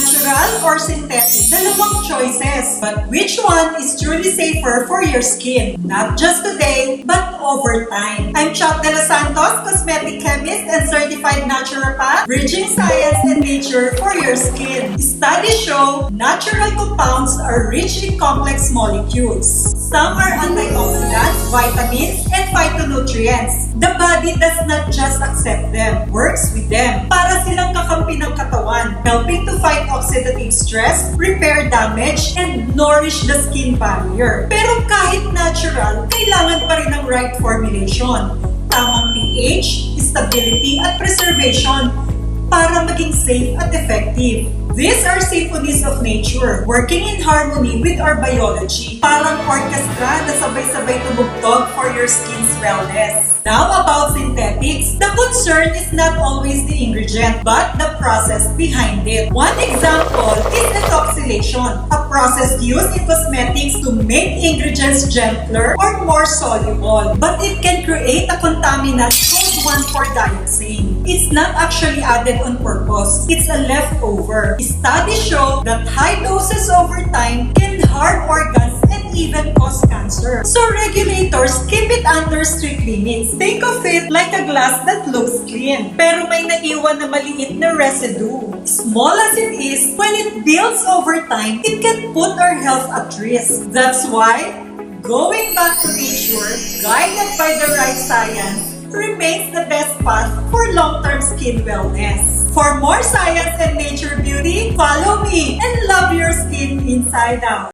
Natural or synthetic? Dalawang choices. But which one is truly safer for your skin? Not just today, but over time. I'm Choc De Los Santos, cosmetic chemist and certified naturopath, bridging science and nature for your skin. Studies show natural compounds are rich in complex molecules. Some are antioxidants, vitamins, and phytonutrients. The body does not just accept them, works with them. Para silang kakampi ng katawan, helping to fight oxidative stress, repair damage, and nourish the skin barrier. Pero kahit natural, kailangan pa rin ng right formulation. Tamang pH, stability, at preservation para maging safe at effective. These are symphonies of nature, working in harmony with our biology. Parang orchestra na sabay-sabay tumugtog for your skin's wellness. Now about synthetics, the concern is not always the ingredient, but the process behind it. One example is ethoxylation, a process used in cosmetics to make ingredients gentler or more soluble. But it can create a contaminant called 1,4-dioxane. It's not actually added on purpose. It's a leftover. Studies show that high doses over time can harm organs and even cause cancer. So regulators keep it under strict limits. Think of it like a glass that looks clean, pero may naiwan na maliit na residue. Small as it is, when it builds over time, it can put our health at risk. That's why going back to nature, guided by the right science, remains the best path for long-term skin wellness. For more science and nature beauty, follow me and love your skin inside out.